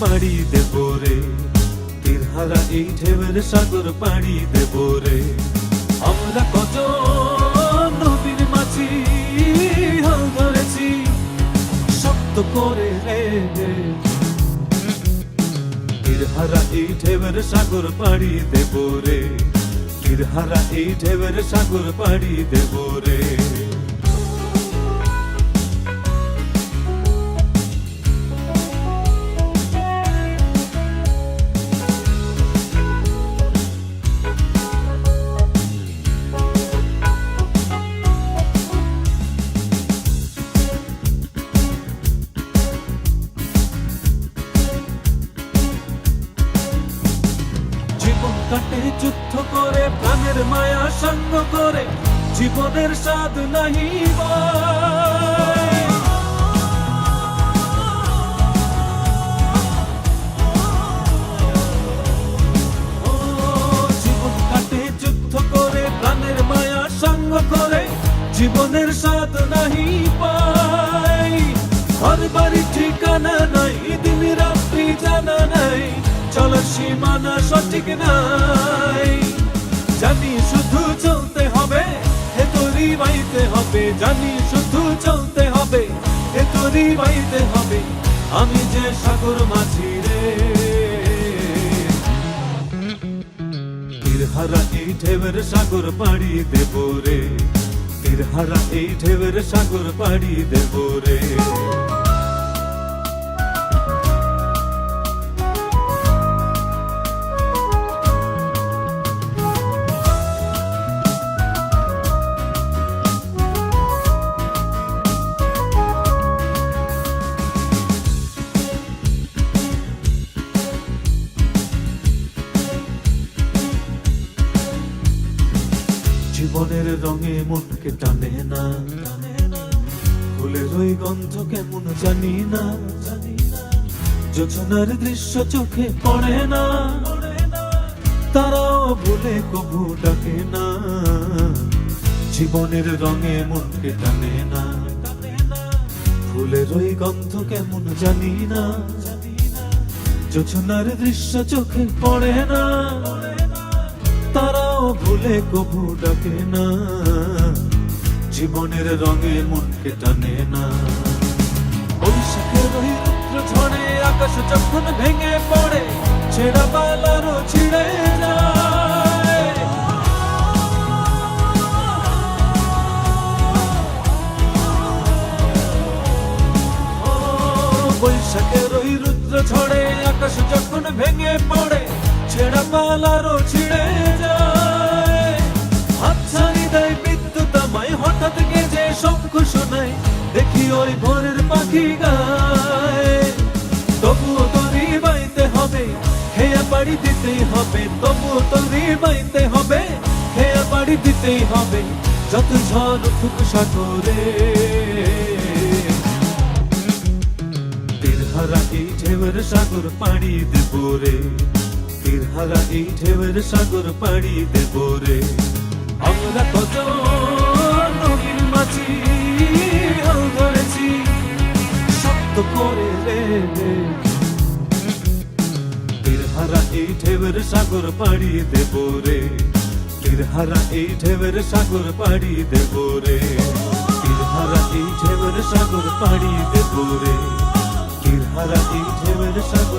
পাড়ি দেব রে, তীরহারা এই ঢেউয়ের সাগর পাড়ি দেব রে। আমরা কত নবীর মাঝি হাল ধরেছি শক্ত করে রে, তীরহারা এই ঢেউয়ের সাগর পাড়ি দেব রে, তীরহারা এই ঢেউয়ের সাগর পাড়ি দেব রে। কাটে যুদ্ধ করে প্রাণের মায়া সঙ্গ করে, জীবনের স্বাদ নাহি জীবন কাটে যুদ্ধ করে প্রাণের মায়া সঙ্গ করে, জীবনের স্বাদ নাহি পাই। ঘর বাড়ি ঠিকানা নাই, দিন রাত্রি জানা নাই, চলার সীমানা সঠিক নাই। জানি শুধু চলতে হবে, হে তোরি বাইতে হবে, জানি শুধু চলতে হবে, হে তোরি বাইতে হবে। আমি যে সাগর মাঝি রে, তীরহারা এই ঢেউয়ের সাগর পাড়ি দেব রে, তীরহারা এই ঢেউয়ের সাগর পাড়ি দেব রে। জীবনের রঙে মনকে টানে না, ফুলের ওই গন্ধ কেমন জানি না, যোছনার দৃশ্য চোখে পড়ে না, তারাও ভুলে কবু ডাকে না। জীবনের রঙে মনকে টানে না, ফুলের ওই গন্ধ কেমন জানি না, যোছনার দৃশ্য চোখে পড়ে না, তারাও ভুলে কবু ডাকে না। জীবনের রঙে মনকে টানে না। বৈশাখের ওই রুদ্র ঝড়ে আকাশ যখন ভেঙে পড়ে, ছেঁড়া পালারও ছিঁড়ে যায়। বৈশাখের ওই রুদ্র ঝড়ে আকাশ যখন ভেঙে পড়ে, ছেঁড়া পালারও ছিঁড়ে যায়। হাতছানি দেয় বিদ্যুৎ আমায়, হঠাৎ গেজে শঙ্খ শোনায়, দেখি ওই ভোরের পাখি গায়। তবুও তোরই বাইতে হবে, হেয়া পাড়ি দিতেই হবে, তবুও তোরই বাইতে হবে, হেয়া পাড়ি দিতেই হবে, যত ঝড় উঠুক সাগরে। তীরহারা এই ঢেউয়ের সাগর পাড়ি দেব রে, তীরহারা এই ঢেউয়ের সাগর পাড়ি দেব রে। আমরা কত নবীর মাঝি হাল ধরেছি শক্ত করে রে, তীরহারা এই ঢেউয়ের সাগর পাড়ি দেব রে, তীরহারা এই ঢেউয়ের সাগর পাড়ি দেব রে, তীরহারা এই ঢেউয়ের সাগর পাড়ি দেব রে, তীরহারা এই ঢেউয়ের সাগর